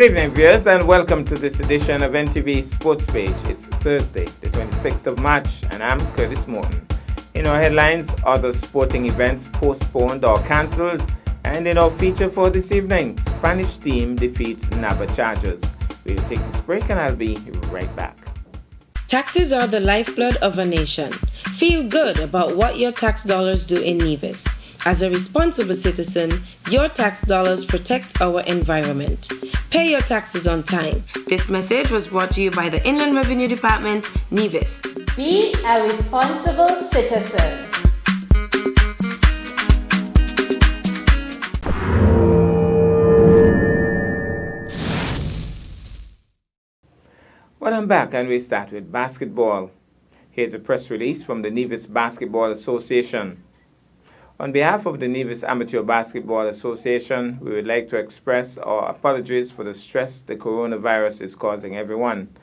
Good evening, viewers, and welcome to this edition of NTV Sports Page. It's Thursday, the 26th of March, and I'm Curtis Morton. In our headlines, other sporting events postponed or cancelled, and in our feature for this evening, Spanish team defeats Nava Chargers. We'll take this break, and I'll be right back. Taxes are the lifeblood of a nation. Feel good about what your tax dollars do in Nevis. As a responsible citizen, your tax dollars protect our environment. Pay your taxes on time. This message was brought to you by the Inland Revenue Department, Nevis. Be a responsible citizen. Well, I'm back, and we start with basketball. Here's a press release from the Nevis Basketball Association. On behalf of the Nevis Amateur Basketball Association, we would like to express our apologies for the stress the coronavirus is causing everyone.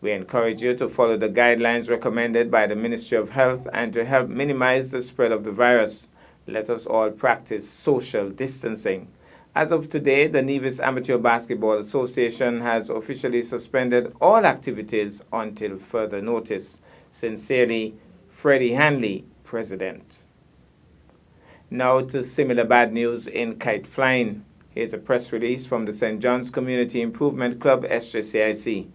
We encourage you to follow the guidelines recommended by the Ministry of Health and to help minimize the spread of the virus. Let us all practice social distancing. As of today, the Nevis Amateur Basketball Association has officially suspended all activities until further notice. Sincerely, Freddie Hanley, President. Now to similar bad news in kite flying. Here's a press release from the St. John's Community Improvement Club, SJCIC.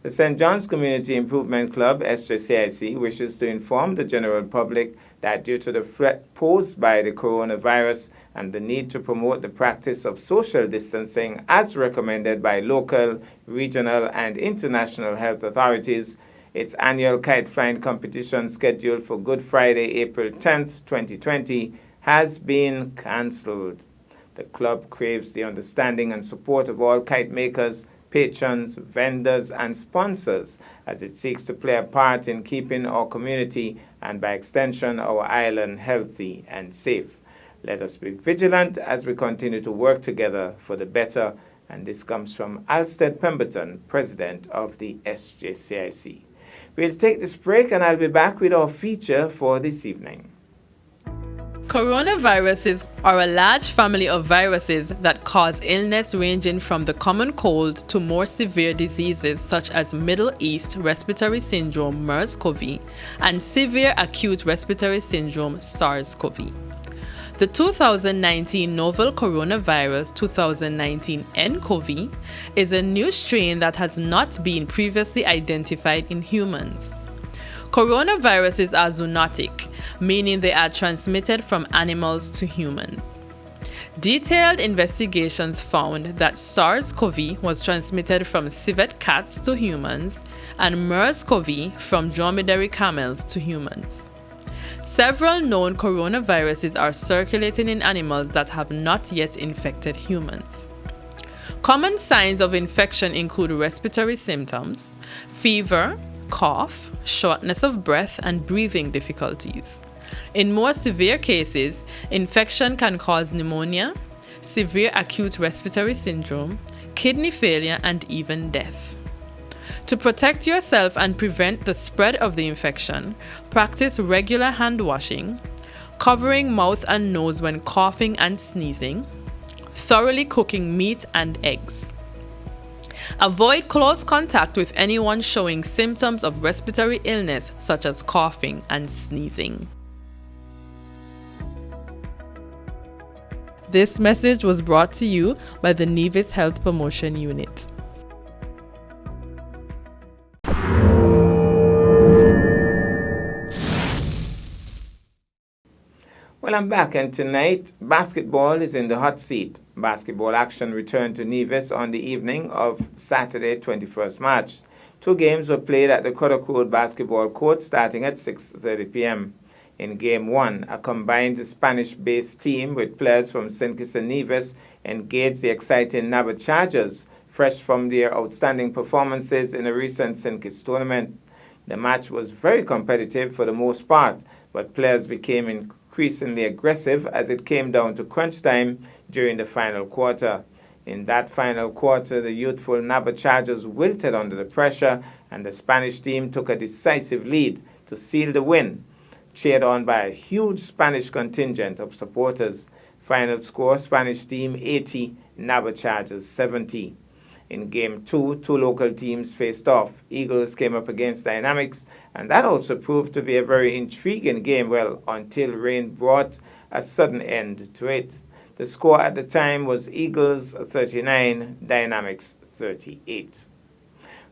The St. John's Community Improvement Club, SJCIC, wishes to inform the general public that due to the threat posed by the coronavirus and the need to promote the practice of social distancing as recommended by local, regional, and international health authorities, its annual kite flying competition scheduled for Good Friday, April 10th, 2020, has been cancelled. The club craves the understanding and support of all kite makers, patrons, vendors, and sponsors as it seeks to play a part in keeping our community and by extension our island healthy and safe. Let us be vigilant as we continue to work together for the better. And this comes from Alsted Pemberton, President of the SJCIC. We'll take this break, and I'll be back with our feature for this evening. Coronaviruses are a large family of viruses that cause illness ranging from the common cold to more severe diseases such as Middle East Respiratory Syndrome MERS-CoV and Severe Acute Respiratory Syndrome SARS-CoV. The 2019 novel coronavirus 2019 nCoV is a new strain that has not been previously identified in humans. Coronaviruses are zoonotic, meaning they are transmitted from animals to humans. Detailed investigations found that SARS-CoV was transmitted from civet cats to humans and MERS-CoV from dromedary camels to humans. Several known coronaviruses are circulating in animals that have not yet infected humans. Common signs of infection include respiratory symptoms, fever, cough, shortness of breath, and breathing difficulties. In more severe cases, infection can cause pneumonia, severe acute respiratory syndrome, kidney failure, and even death. To protect yourself and prevent the spread of the infection, practice regular hand washing, covering mouth and nose when coughing and sneezing, thoroughly cooking meat and eggs. Avoid close contact with anyone showing symptoms of respiratory illness such as coughing and sneezing. This message was brought to you by the Nevis Health Promotion Unit. Well, I'm back, and tonight, basketball is in the hot seat. Basketball action returned to Nevis on the evening of Saturday, 21st March. 2 games were played at the Cuddock Road Basketball Court starting at 6:30 p.m. In Game 1, a combined Spanish-based team with players from St. Kitts and Nevis engaged the exciting Nava Chargers, fresh from their outstanding performances in a recent St. Kitts tournament. The match was very competitive for the most part, but players became increasingly aggressive as it came down to crunch time during the final quarter. In that final quarter, the youthful Nava Chargers wilted under the pressure, and the Spanish team took a decisive lead to seal the win, cheered on by a huge Spanish contingent of supporters. Final score, Spanish team 80, Nava Chargers 70. In Game 2, two local teams faced off. Eagles came up against Dynamics, and that also proved to be a very intriguing game, well, until rain brought a sudden end to it. The score at the time was Eagles 39, Dynamics 38.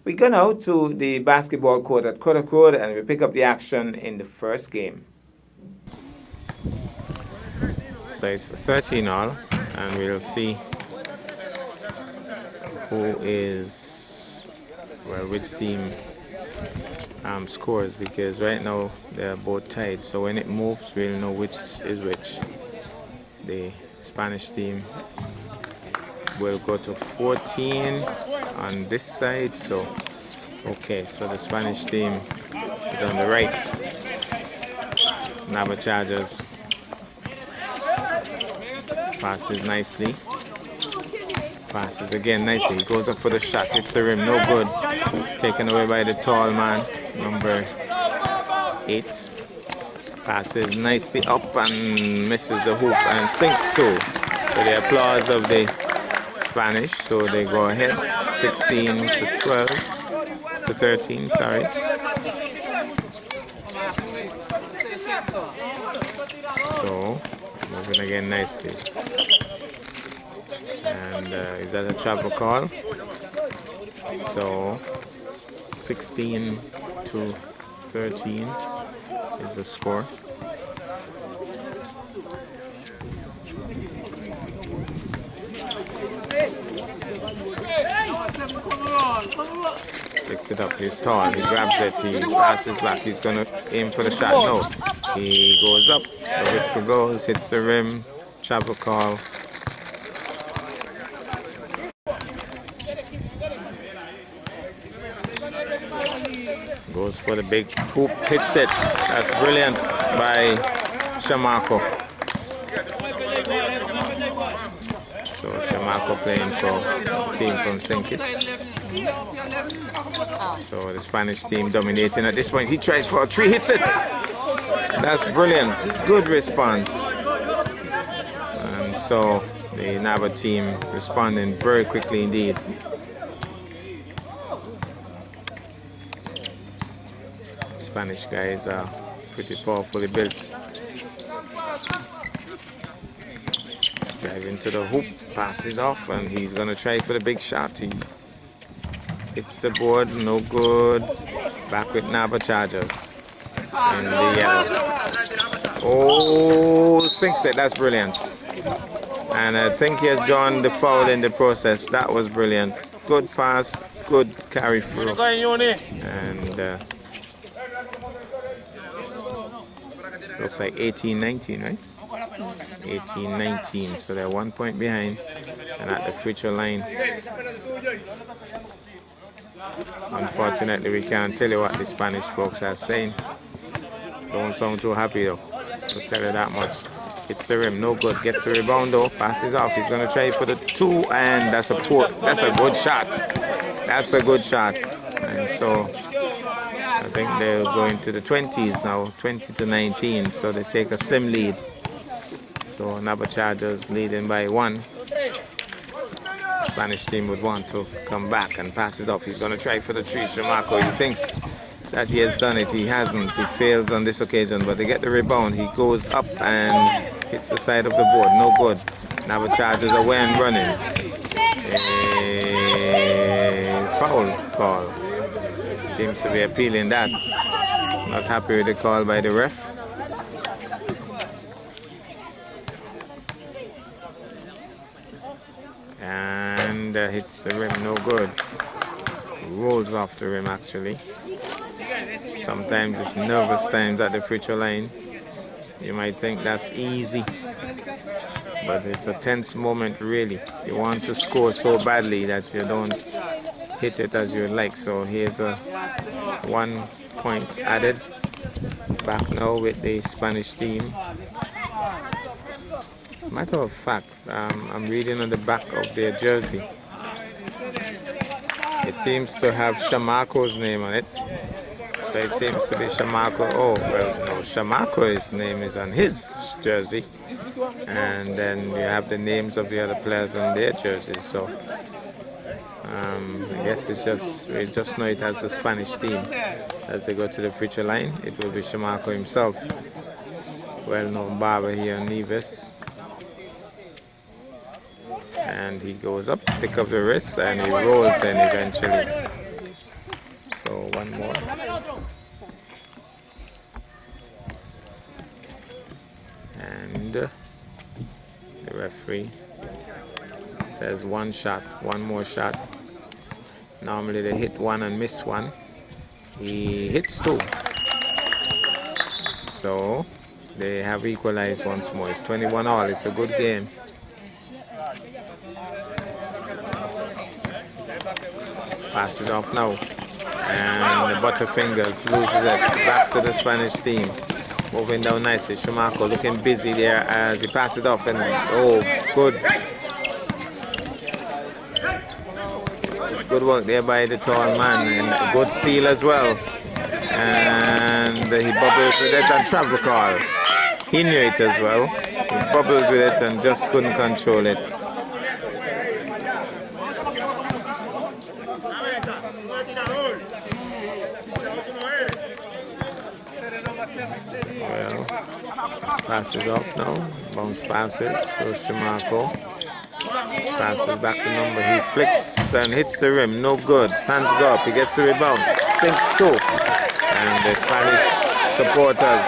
We go now to the basketball court at Kodak Road, and we pick up the action in the first game. So it's 13 all, and we'll see which team scores, because right now they're both tied. So when it moves, we'll know which is which. The Spanish team will go to 14 on this side. So okay, so the Spanish team is on the right. Nava Chargers passes nicely. Passes again nicely. He goes up for the shot. Hits the rim. No good. Taken away by the tall man, number 8. Passes nicely up and misses the hoop and sinks too. To the applause of the Spanish. So they go ahead. 16 to 12 to 13. Sorry. So moving again nicely. And is that a travel call? So 16 to 13 is the score. Picks it up, he's tall, he grabs it, he passes back, he's gonna aim for the shot. No, he goes up, the whistle goes, hits the rim, travel call. Goes for the big hoop, hits it. That's brilliant by Shamako. So Shamako playing for the team from St. Kitts. So the Spanish team dominating at this point. He tries for a 3, hits it. That's brilliant. Good response. And so the Nava team responding very quickly indeed. Spanish guys are pretty powerfully built. Drive into the hoop, passes off, and he's gonna try for the big shot. He hits the board, no good. Back with Nava Chargers. And the yellow. Oh, sinks it, that's brilliant. And I think he has drawn the foul in the process. That was brilliant. Good pass, good carry through. And looks like 18-19, right? 18-19, so they're 1 point behind and at the free throw line. Unfortunately, we can't tell you what the Spanish folks are saying. Don't sound too happy though, to tell you that much. Hits the rim, no good. Gets the rebound though, passes off. He's gonna try for the 2, and that's a good shot. That's a good shot. And so I think they're going to the 20s now, 20 to 19, so they take a slim lead. So Nava Chargers leading by 1. Spanish team would want to come back and pass it off. He's going to try for the 3. Shamako, he thinks that he has done it. He hasn't. He fails on this occasion, but they get the rebound. He goes up and hits the side of the board. No good. Nava Chargers away and running. A foul call. Seems to be appealing that. Not happy with the call by the ref. And hits the rim, no good. Rolls off the rim actually. Sometimes it's nervous times at the free throw line. You might think that's easy, but it's a tense moment really. You want to score so badly that you don't hit it as you like. So here's a 1 point added. Back now with the Spanish team. Matter of fact, I'm reading on the back of their jersey. It seems to have Shamako's name on it. So it seems to be Shamako. Oh, well, no, Shamako's name is on his jersey. And then you have the names of the other players on their jerseys. So I guess we just know it as the Spanish team. As they go to the free-throw line, it will be Shamarko himself. Well-known barber here in Nevis. And he goes up, pick up the wrist, and he rolls in eventually. So one more. And the referee says one more shot. Normally they hit one and miss one. He hits two. So they have equalized once more. It's 21-all. It's a good game. Passes off now. And the Butterfingers loses it. Back to the Spanish team. Moving down nicely. Shamarko looking busy there as he passes it off. And oh, good. Good work there by the tall man. And a good steal as well. And he bubbles with it and travel call. He knew it as well. He bubbled with it and just couldn't control it. Well, passes off now. Bounce passes to Shamarko. Passes back to number. He flicks and hits the rim. No good. Hands go up. He gets the rebound. Sinks two. And the Spanish supporters,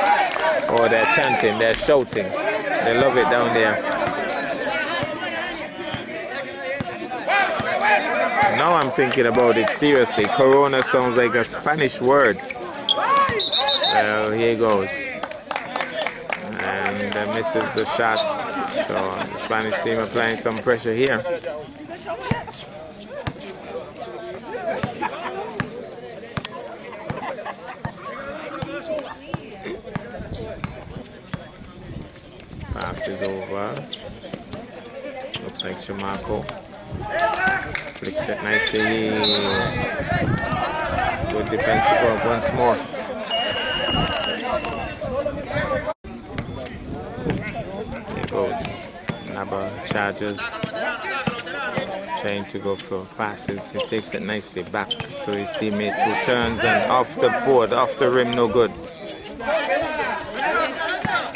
oh, they're chanting, they're shouting. They love it down there. Now I'm thinking about it seriously. Corona sounds like a Spanish word. Well, here he goes. And misses the shot. So the Spanish team applying some pressure here. Passes over. Looks like Shamarko. Flicks it nicely. Good defensive work once more. Here goes Naba Chargers. Trying to go for passes. He takes it nicely back to his teammate who turns and off the board, off the rim, no good.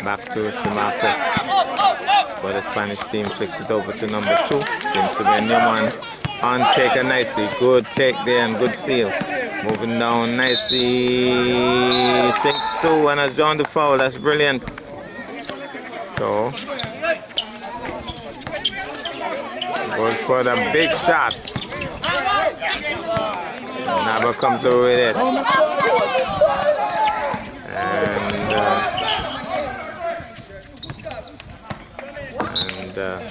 Back to Shamarko. But the Spanish team flicks it over to number 2. Seems to be a new one. On taker nicely. Good take there and good steal. Moving down nicely. Sinks 2 and has drawn the foul. That's brilliant. So goes for the big shot. Naba comes over with it. And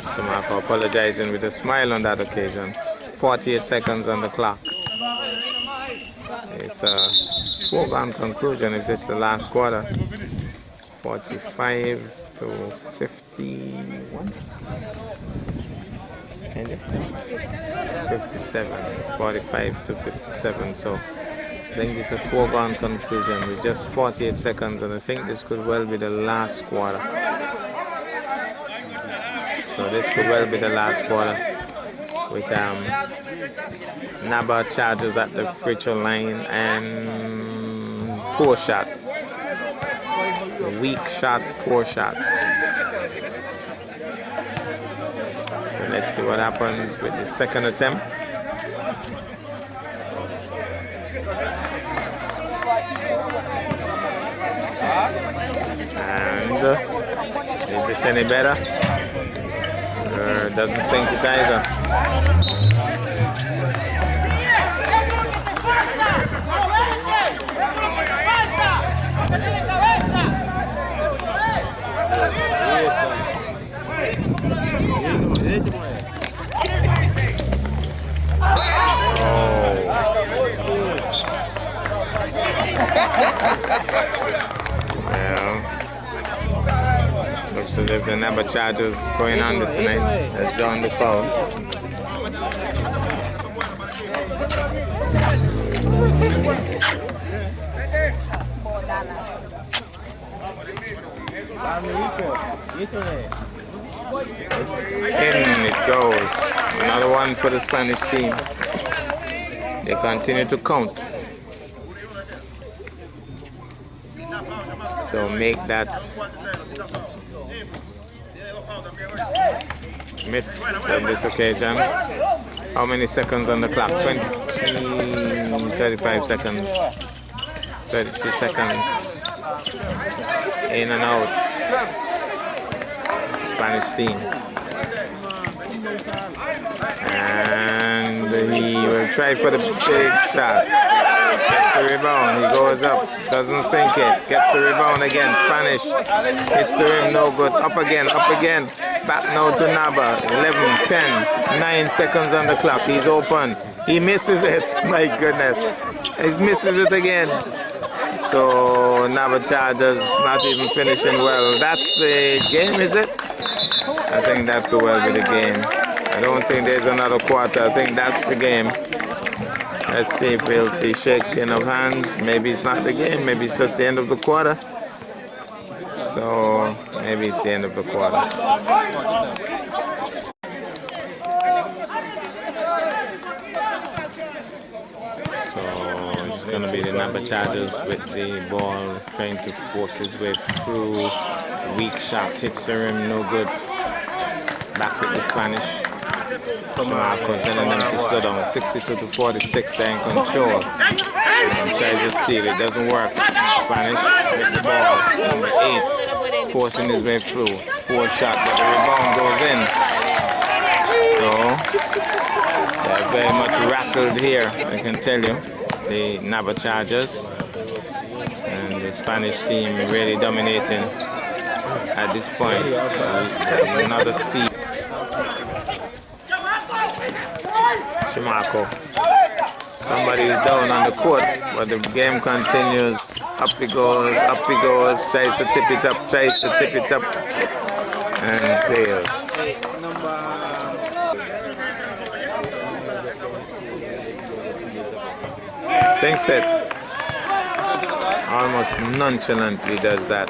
Shamarko apologizing with a smile on that occasion. 48 seconds on the clock. It's a foregone conclusion if this is the last quarter. 45 to 51. 57. 45 to 57. So I think it's a foregone conclusion with just 48 seconds, and I think this could well be the last quarter. So this could well be the last quarter with Naba Chargers at the free throw line and poor shot. Weak shot, poor shot. So let's see what happens with the second attempt. And is this any better? Doesn't sink it either. Well, looks as if the Naba Chargers going under tonight as John the foul. In it goes. Another one for the Spanish team. They continue to count. So make that miss on this occasion. How many seconds on the clock? 35 seconds. 33 seconds. In and out. Spanish team. And he will try for the big shot. Gets the rebound. He goes up. Doesn't sink it. Gets the rebound again. Spanish. Hits the rim. No good. Up again. Up again. Back now to Naba. 11, 10, 9 seconds on the clock. He's open. He misses it. My goodness. He misses it again. So Naba Chargers not even finishing well. That's the game, is it? I think that could well be the game. I don't think there's another quarter. I think that's the game. Let's see if we'll see shaking of hands. Maybe it's not the game. Maybe it's just the end of the quarter. So maybe it's the end of the quarter. So it's going to be the Naba Chargers with the ball, trying to force his way through. Weak shot, hits the rim, no good. Back with the Spanish. Marco telling them to slow down. 62 to 46, they're in control. And tries to steal, it doesn't work. Spanish with the ball, number 8, forcing his way through. 4 shot, but the rebound goes in. So they're very much rattled here, I can tell you. The Naba Chargers and the Spanish team really dominating at this point. Another steal. Marco. Somebody is down on the court, but the game continues. Up he goes, tries to tip it up, and fails. Sinks it. Almost nonchalantly does that.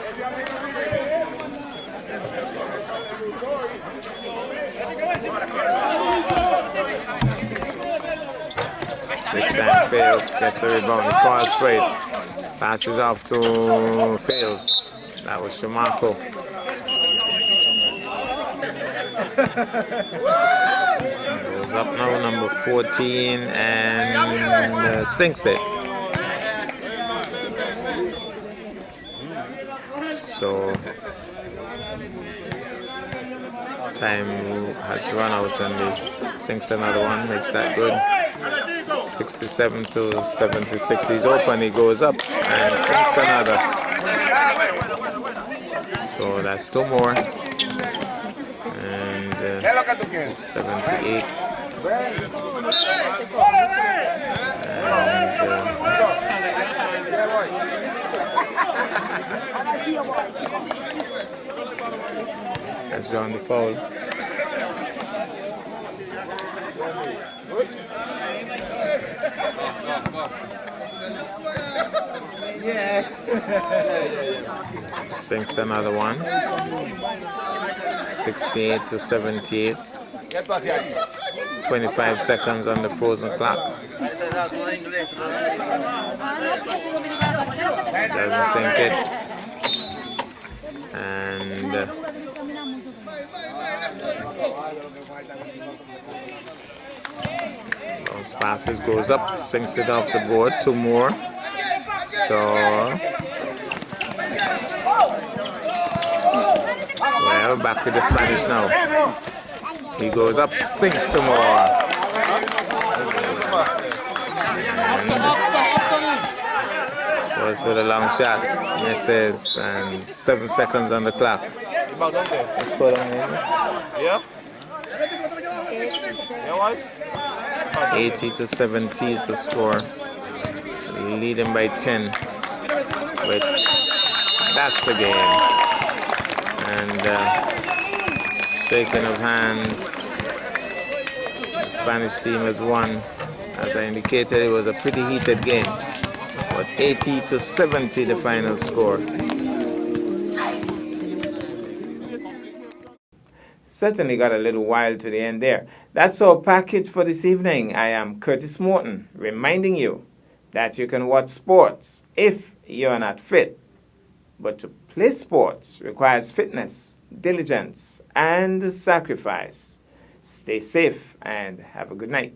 This time fails, gets the rebound, he falls straight, passes off to fails. That was Shamarko. Goes up now, number 14, and sinks it. So time has run out, and he sinks another one, makes that good. 67 to 76. He's open, he goes up and sinks another. So that's 2 more. And 78. And that's on the foul. Sinks another one. 68 to 78. 25 seconds on the frozen clock. Doesn't sink it. And bounce passes, goes up, sinks it off the board. 2 more. So, well, back to the Spanish now. He goes up, sinks 2 more. And goes for the long shot. Misses, and 7 seconds on the clock. Let's put on in. Yeah. 80 to 70 is the score. Leading by 10. But that's the game. And shaking of hands. The Spanish team has won. As I indicated, it was a pretty heated game. But 80 to 70 the final score. certainly got a little while to the end there. That's our package for this evening. I am Curtis Morton, reminding you that you can watch sports if you're not fit. But to play sports requires fitness, diligence, and sacrifice. Stay safe and have a good night.